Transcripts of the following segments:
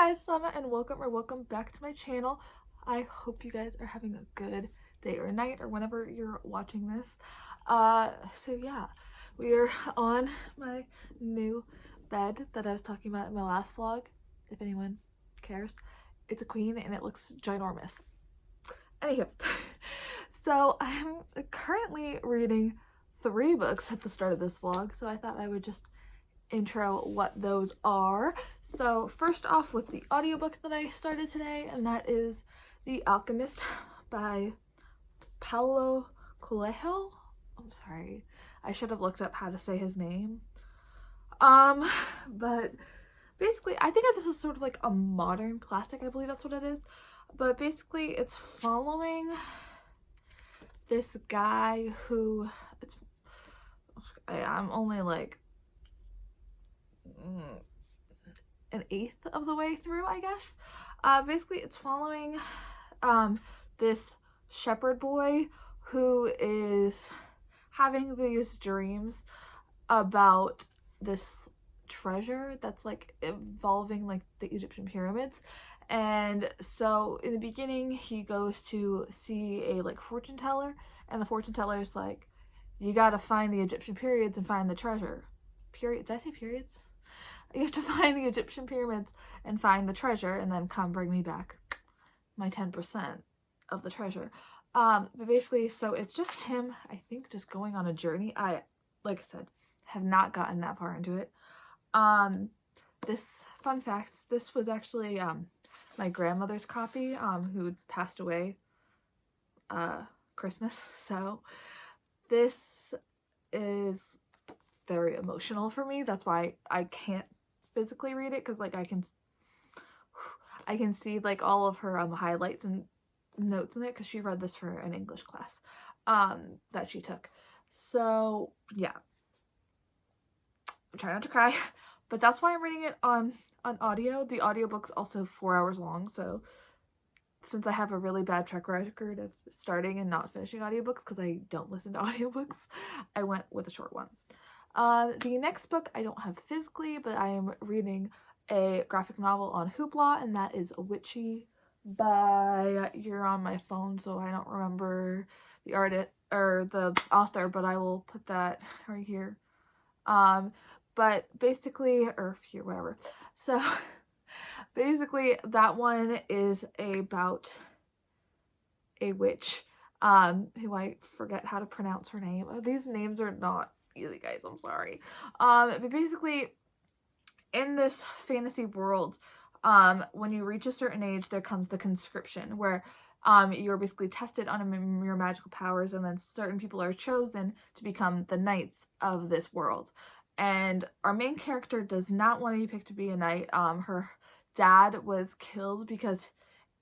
guys, Sama, and welcome back to my channel. I hope you guys are having a good day or night or whenever you're watching this. So yeah, we are on my new bed that I was talking about in my last vlog, if anyone cares. It's a queen and it looks ginormous. Anywho, so I'm currently reading 3 books at the start of this vlog, so I thought I would just intro what those are. So first off with the audiobook that I started today, and that is The Alchemist by Paulo Coelho. I'm sorry, I should have looked up how to say his name. But basically I think this is sort of like a modern classic, I believe that's what it is. But basically it's following this guy who, I'm only like an eighth of the way through, I guess. Basically it's following this shepherd boy who is having these dreams about this treasure that's like involving like the Egyptian pyramids. And so in the beginning he goes to see a like fortune teller, and the fortune teller is like, you gotta find the Egyptian periods and find the treasure. Did I say periods? You have to find the Egyptian pyramids and find the treasure, and then come bring me back my 10% of the treasure. But basically, so it's just him, I think, just going on a journey. Like I said, have not gotten that far into it. This fun fact, this was actually my grandmother's copy, who passed away Christmas. So this is very emotional for me. That's why I can't physically read it, because like I can see like all of her highlights and notes in it, because she read this for an English class that she took. So yeah, I'm trying not to cry, but that's why I'm reading it on audio. The audiobook's also 4 hours long, so since I have a really bad track record of starting and not finishing audiobooks because I don't listen to audiobooks, I went with a short one. The next book I don't have physically, but I am reading a graphic novel on Hoopla, and that is Witchy by, you're on my phone so I don't remember the artist or the author, but I will put that right here. But basically, or here, whatever. So basically that one is about a witch, who I forget how to pronounce her name. These names are not easy, guys, I'm sorry. But basically in this fantasy world, when you reach a certain age, there comes the conscription, where you're basically tested on your magical powers, and then certain people are chosen to become the knights of this world. And our main character does not want to be picked to be a knight. Her dad was killed because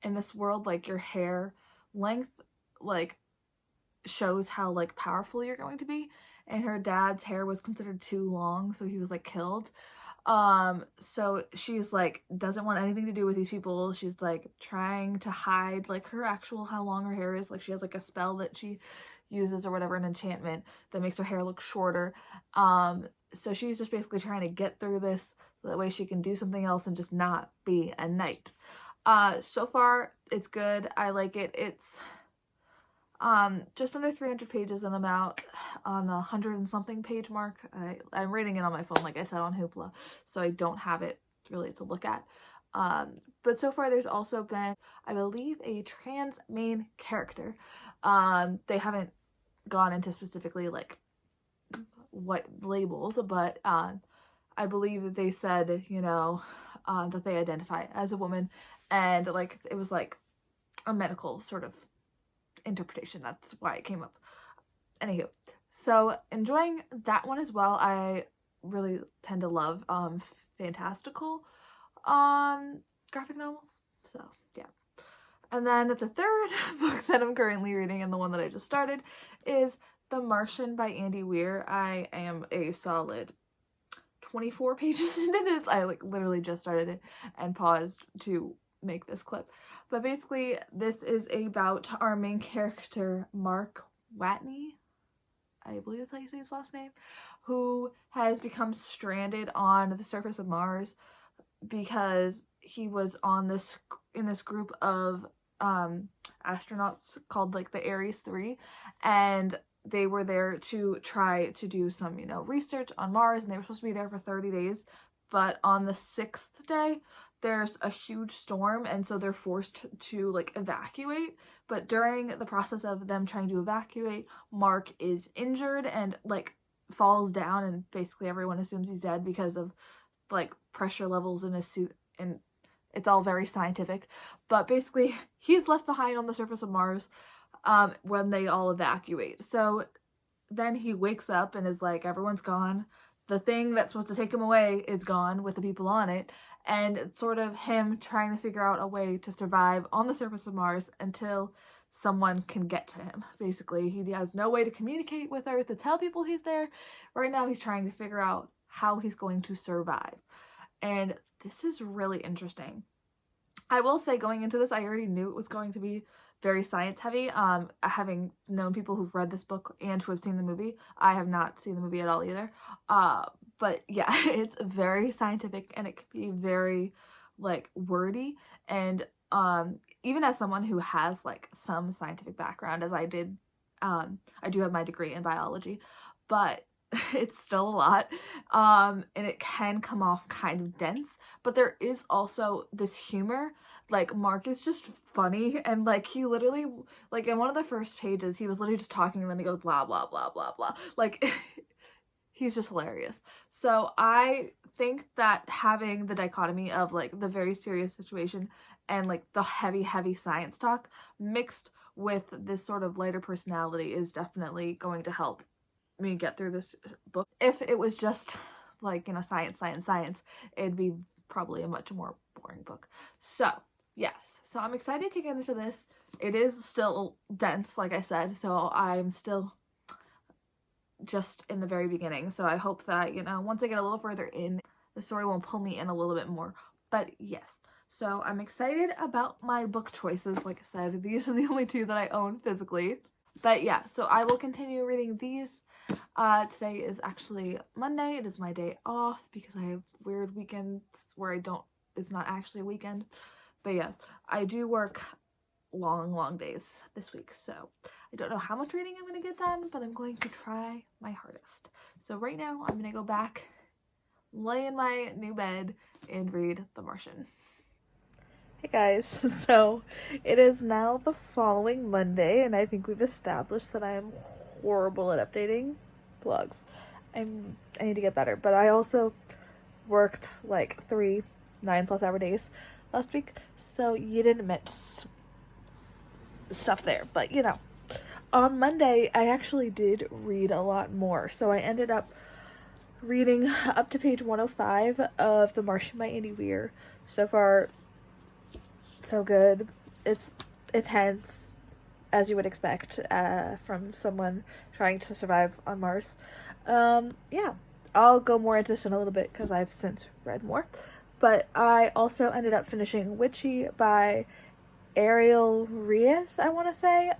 in this world, like, your hair length like shows how like powerful you're going to be, and her dad's hair was considered too long, so he was like killed. So she's like doesn't want anything to do with these people. She's like trying to hide like her actual how long her hair is. Like she has like a spell that she uses or whatever, an enchantment that makes her hair look shorter. So she's just basically trying to get through this so that way she can do something else and just not be a knight. So far it's good. I like it. It's just under 300 pages, and I'm out on the 100 and something page mark. I'm reading it on my phone, like I said, on Hoopla, so I don't have it really to look at. But so far there's also been, I believe, a trans main character. They haven't gone into specifically like what labels, but I believe that they said, you know, that they identify as a woman, and like it was like a medical sort of interpretation. That's why it came up. Anywho, so enjoying that one as well. I really tend to love fantastical graphic novels, so yeah. And then the third book that I'm currently reading, and the one that I just started, is The Martian by Andy Weir. I am a solid 24 pages into this. I like literally just started it and paused to make this clip. But basically this is about our main character, Mark Watney, I believe that's how you say his last name, who has become stranded on the surface of Mars because he was in this group of astronauts called like the Ares 3, and they were there to try to do some, you know, research on Mars, and they were supposed to be there for 30 days. But on the 6th day, there's a huge storm, and so they're forced to like evacuate. But during the process of them trying to evacuate, Mark is injured and like falls down, and basically everyone assumes he's dead because of like pressure levels in his suit, and it's all very scientific. But basically he's left behind on the surface of Mars when they all evacuate. So then he wakes up and is like, everyone's gone. The thing that's supposed to take him away is gone with the people on it. And it's sort of him trying to figure out a way to survive on the surface of Mars until someone can get to him. Basically, he has no way to communicate with Earth to tell people he's there. Right now, he's trying to figure out how he's going to survive. And this is really interesting. I will say, going into this, I already knew it was going to be very science heavy. Having known people who've read this book and who have seen the movie. I have not seen the movie at all either. But yeah, it's very scientific, and it could be very like wordy. And even as someone who has like some scientific background, as I did, I do have my degree in biology, but it's still a lot, and it can come off kind of dense, but there is also this humor. Like, Mark is just funny, and like he literally, like in one of the first pages, he was literally just talking, and then he goes blah blah blah blah blah, like he's just hilarious. So I think that having the dichotomy of like the very serious situation and like the heavy science talk mixed with this sort of lighter personality is definitely going to help me get through this book. If it was just like, you know, science, it'd be probably a much more boring book. So yes, so I'm excited to get into this. It is still dense, like I said, so I'm still just in the very beginning. So I hope that, you know, once I get a little further in, the story will pull me in a little bit more. But yes, so I'm excited about my book choices. Like I said, these are the only two that I own physically. But yeah, so I will continue reading these. Today is actually Monday. It is my day off because I have weird weekends where it's not actually a weekend. But yeah, I do work long days this week, so I don't know how much reading I'm going to get done, but I'm going to try my hardest. So right now, I'm going to go back, lay in my new bed, and read The Martian. Hey guys, so it is now the following Monday, and I think we've established that I am horrible at updating blogs. I need to get better, but I also worked like 3 9+ hour days last week, so you didn't miss stuff there. But you know, on Monday I actually did read a lot more, so I ended up reading up to page 105 of The Martian by Andy Weir. So far, so good. It's intense, as you would expect from someone trying to survive on Mars. Yeah, I'll go more into this in a little bit because I've since read more. But I also ended up finishing Witchy by Ariel Reyes, I want to say.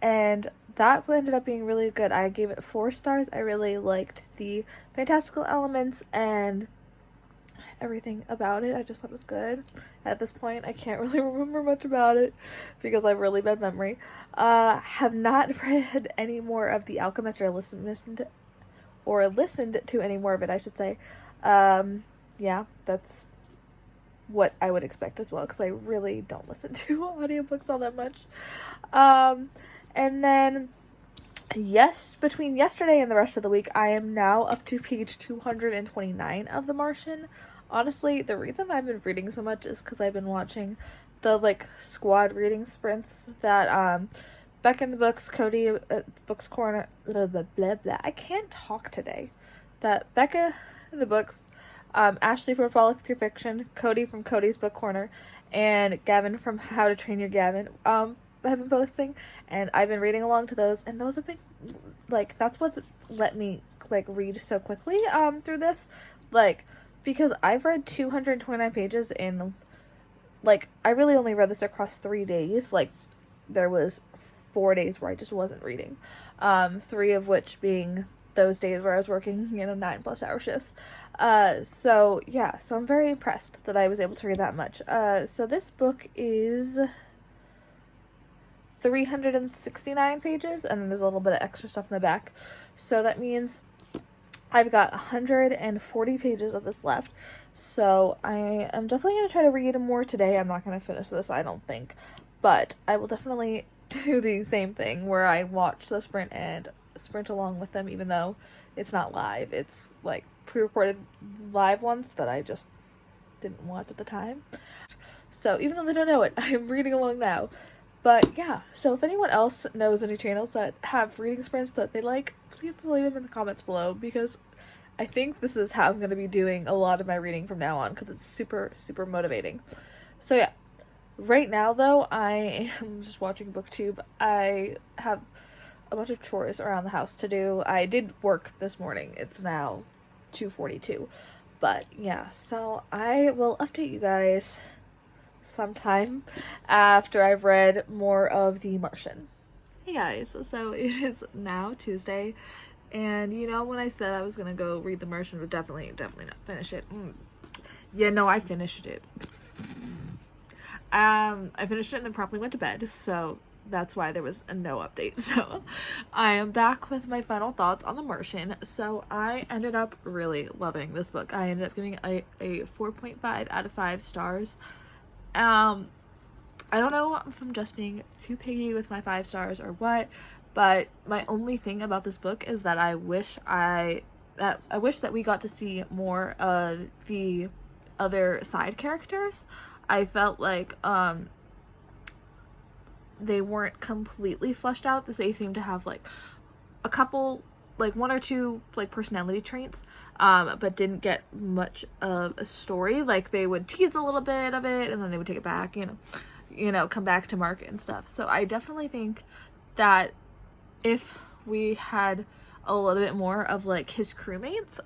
And that ended up being really good. I gave it 4 stars. I really liked the fantastical elements and everything about it. I just thought it was good. At this point, I can't really remember much about it because I have really bad memory. Have not read any more of The Alchemist, or listened to any more of it, I should say. Yeah, that's what I would expect as well, because I really don't listen to audiobooks all that much. And then, yes, between yesterday and the rest of the week, I am now up to page 229 of The Martian. Honestly, the reason I've been reading so much is because I've been watching the, like, squad reading sprints that, Becca in the Books, Cody at Books Corner, blah, blah, blah, blah. I can't talk today. That Becca in the Books, Ashley from Frolic Through Fiction, Cody from Cody's Book Corner, and Gavin from How to Train Your Gavin, have been posting, and I've been reading along to those, and those have been, like, that's what's let me, like, read so quickly, through this, like, because I've read 229 pages in, like, I really only read this across 3 days. Like, there was 4 days where I just wasn't reading, 3 of which being those days where I was working, 9+ hour shifts. So yeah, so I'm very impressed that I was able to read that much. So this book is 369 pages, and then there's a little bit of extra stuff in the back. So that means I've got 140 pages of this left. So I am definitely going to try to read more today. I'm not going to finish this, I don't think. But I will definitely do the same thing where I watch the sprint and sprint along with them, even though it's not live. It's like pre-recorded live ones that I just didn't watch at the time. So even though they don't know it, I'm reading along now. But yeah, so if anyone else knows any channels that have reading sprints that they like, please leave them in the comments below, because I think this is how I'm going to be doing a lot of my reading from now on, because it's super, super motivating. So yeah, right now though, I am just watching BookTube. I have a bunch of chores around the house to do. I did work this morning. It's now 2:42. But yeah, so I will update you guys sometime after I've read more of The Martian. Hey guys, so it is now Tuesday, and when I said I was gonna go read The Martian, but definitely not finish it. Yeah, no, I finished it. I finished it and then promptly went to bed, so that's why there was no update. So I am back with my final thoughts on The Martian. So I ended up really loving this book. I ended up giving a 4.5 out of 5 stars. I don't know if I'm just being too picky with my 5 stars or what, but my only thing about this book is that I wish that we got to see more of the other side characters. I felt like they weren't completely fleshed out. They seem to have like a couple, like 1 or 2 like personality traits, but didn't get much of a story. Like they would tease a little bit of it and then they would take it back, come back to market and stuff. So I definitely think that if we had a little bit more of like his crewmates,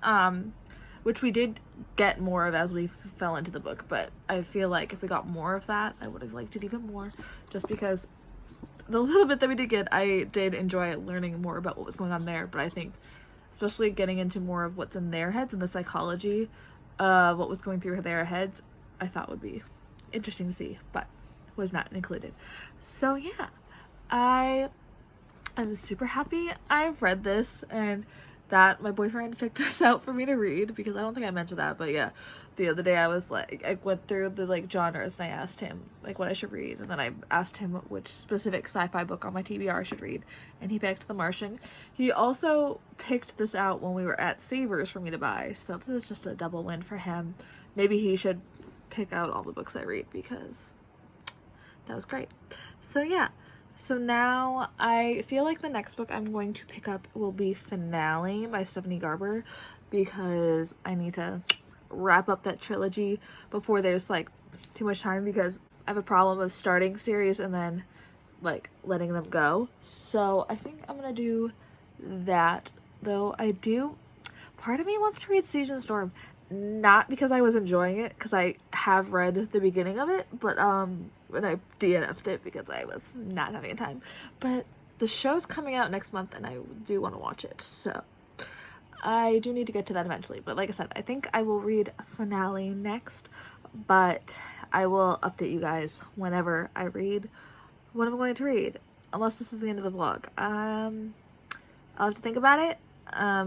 which we did get more of as we fell into the book, but I feel like if we got more of that, I would have liked it even more, just because the little bit that we did get, I did enjoy learning more about what was going on there. But I think especially getting into more of what's in their heads and the psychology of what was going through their heads, I thought would be interesting to see, but was not included. So yeah, I'm super happy I've read this and that my boyfriend picked this out for me to read, because I don't think I mentioned that, but yeah, the other day I was like, I went through the like genres and I asked him like what I should read, and then I asked him which specific sci-fi book on my TBR I should read, and he picked The Martian. He also picked this out when we were at Savers for me to buy, so this is just a double win for him. Maybe he should pick out all the books I read, because that was great. So yeah, so now I feel like the next book I'm going to pick up will be Finale by Stephanie Garber, because I need to wrap up that trilogy before there's like too much time, because I have a problem of starting series and then like letting them go. So I think I'm gonna do that, though part of me wants to read Siege and Storm, not because I was enjoying it, because I have read the beginning of it, but when I DNF'd it because I was not having a time. But the show's coming out next month and I do want to watch it, so I do need to get to that eventually. But like I said, I think I will read Finale next, but I will update you guys whenever I read what I'm going to read, unless this is the end of the vlog. I'll have to think about it.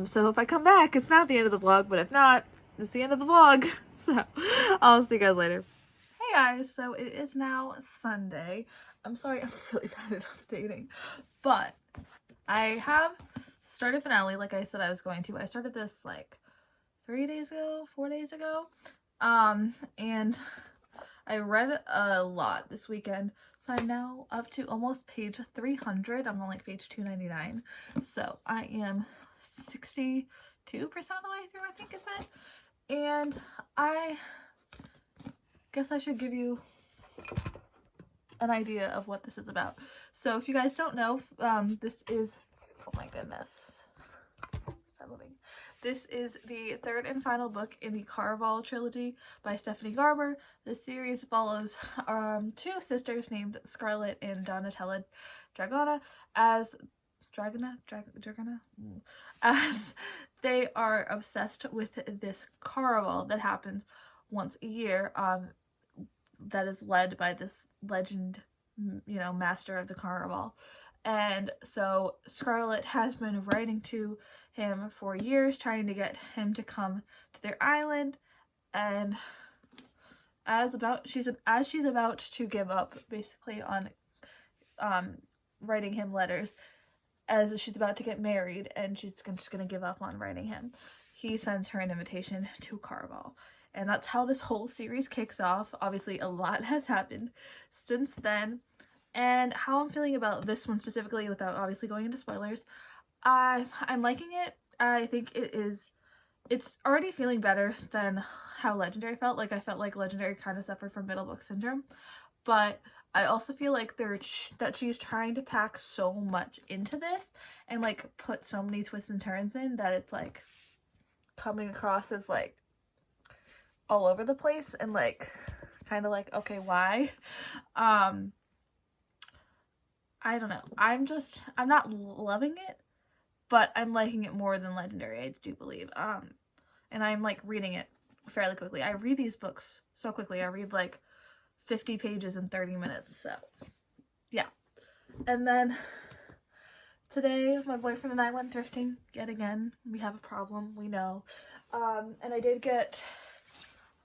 So if I come back, it's not the end of the vlog, but if not, it's the end of the vlog. So I'll see you guys later. Hey guys, so it is now Sunday. I'm sorry, I'm really bad at updating, but I have started Finale like I said I was going to. I started this like 4 days ago, and I read a lot this weekend, so I'm now up to almost page 300. I'm on like page 299, so I am 62% of the way through, I think it said. And I guess I should give you an idea of what this is about. So if you guys don't know, this is, oh my goodness, stop moving. This is the 3rd and final book in the Caraval trilogy by Stephanie Garber. The series follows 2 sisters named Scarlett and Donatella Dragona as Dragona, as they are obsessed with this carnival that happens once a year, that is led by this legend, you know, master of the carnival. And so Scarlet has been writing to him for years, trying to get him to come to their island, and as she's about to give up basically on writing him letters, as she's about to get married and she's just gonna give up on writing him, he sends her an invitation to Carval. And that's how this whole series kicks off. Obviously a lot has happened since then, and how I'm feeling about this one specifically, without obviously going into spoilers, I'm liking it. I think it's already feeling better than how Legendary felt. Like, I felt like Legendary kind of suffered from middle book syndrome, but I also feel like that she's trying to pack so much into this and like put so many twists and turns in that it's like coming across as like all over the place and like kind of like, okay, why? I don't know. I'm not loving it, but I'm liking it more than Legendary, I do believe. And I'm like reading it fairly quickly. I read these books so quickly. I read like 50 pages in 30 minutes, so yeah. And then today my boyfriend and I went thrifting yet again. We have a problem, we know. And I did get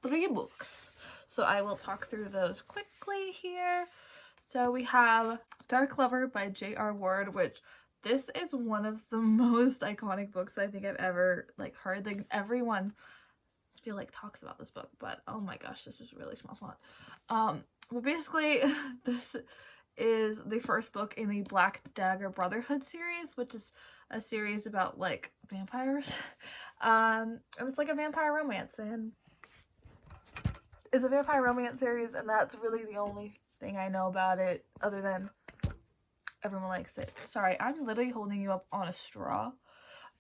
3 books, so I will talk through those quickly here. So we have Dark Lover by J.R. Ward, which this is one of the most iconic books I think I've ever like heard. Like, everyone I feel like talks about this book, but oh my gosh, this is really small font. But basically this is the first book in the Black Dagger Brotherhood series, which is a series about like vampires. And it's like a vampire romance, and it's a vampire romance series, and that's really the only thing I know about it, other than everyone likes it. Sorry, I'm literally holding you up on a straw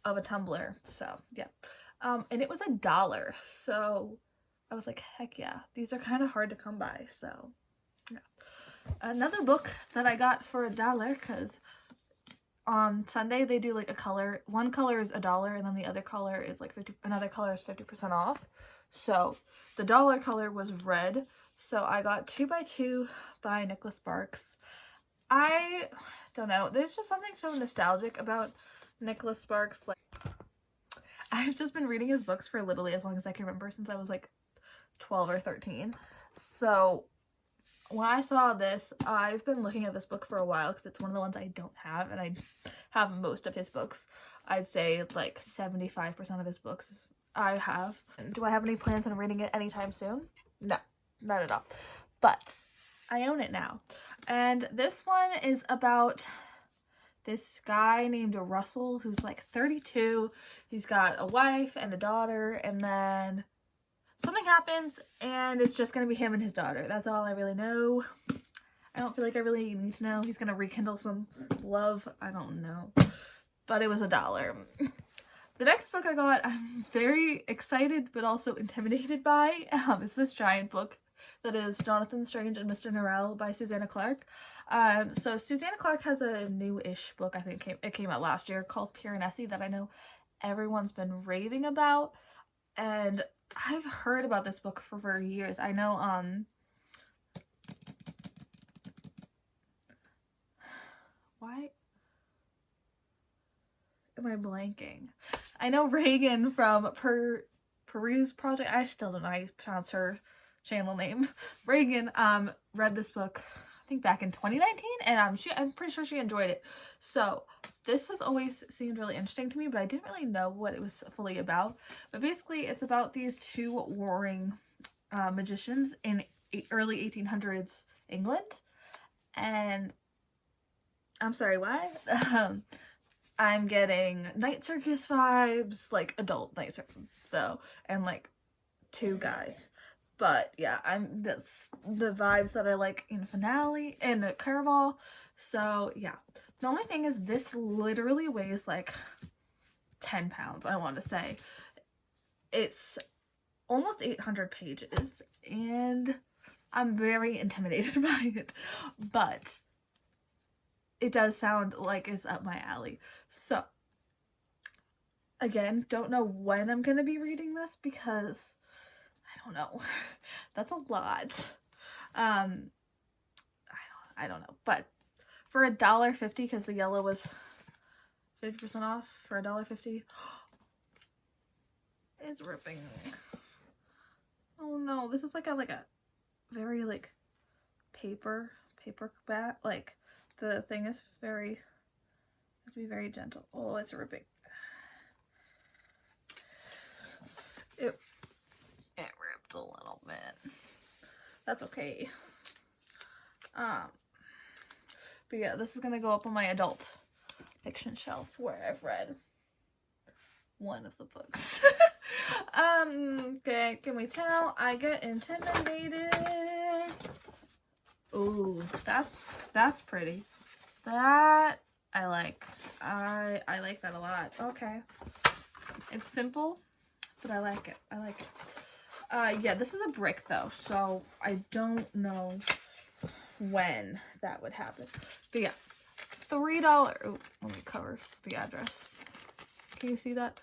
of a tumbler, so yeah. And it was $1, so I was like, heck yeah, these are kind of hard to come by, so yeah. Another book that I got for $1, because on Sunday they do like a color. One color is $1, and then the other color is like another color is 50% off. So the $1 color was red, so I got 2x2 by Nicholas Sparks. I don't know, there's just something so nostalgic about Nicholas Sparks. Like, I've just been reading his books for literally as long as I can remember, since I was like 12 or 13. So when I saw this, I've been looking at this book for a while because it's one of the ones I don't have, and I have most of his books. I'd say like 75% of his books I have. Do I have any plans on reading it anytime soon? No, not at all. But I own it now. And this one is about this guy named Russell who's like 32. He's got a wife and a daughter, and then something happens and it's just gonna be him and his daughter. That's all I really know. I don't feel like I really need to know. He's gonna rekindle some love. I don't know. But it was $1. The next book I got, I'm very excited but also intimidated by. It's this giant book that is Jonathan Strange and Mr. Norrell by Susanna Clark. So Susanna Clark has a new-ish book, I think it came out last year, called Piranesi, that I know everyone's been raving about. And I've heard about this book for years. I know, why am I blanking? I know Reagan from Peruse Project, I still don't know how you pronounce her channel name. Reagan read this book I think back in 2019, and I'm pretty sure she enjoyed it. So this has always seemed really interesting to me, but I didn't really know what it was fully about. But basically it's about these 2 warring magicians in early 1800s England, and I'm sorry, why? I'm getting Night Circus vibes, like adult Night Circus though, and like 2 guys. But yeah, that's the vibes that I like in Finale and Caraval. So yeah, the only thing is this literally weighs like 10 pounds, I want to say. It's almost 800 pages, and I'm very intimidated by it. But it does sound like it's up my alley. So again, don't know when I'm gonna be reading this because I don't know. That's a lot. I don't know, but for $1.50, because the yellow was 50% off, for $1.50, it's ripping. Oh no, this is like a very like paper bat. Like the thing is very, have to be very gentle. Oh, it's ripping. It ripped a little bit. That's okay. But yeah, this is gonna go up on my adult fiction shelf where I've read one of the books. Okay, can we tell I get intimidated? Ooh, that's pretty. That I like. I like that a lot. Okay. It's simple, but I like it. I like it. Yeah, this is a brick though, so I don't know when that would happen. But yeah, $3. Oh, let me cover the address. Can you see that?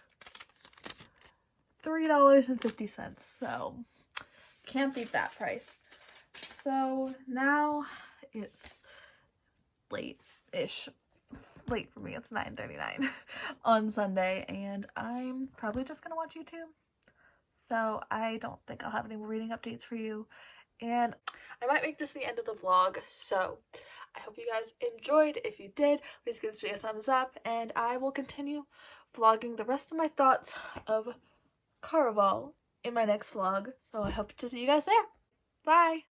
$3.50. So can't beat that price. So now it's late-ish. Late for me. It's 9:39 on Sunday, and I'm probably just gonna watch YouTube. So I don't think I'll have any more reading updates for you. And I might make this the end of the vlog, so I hope you guys enjoyed. If you did, please give this video a thumbs up, and I will continue vlogging the rest of my thoughts of Caraval in my next vlog. So I hope to see you guys there. Bye!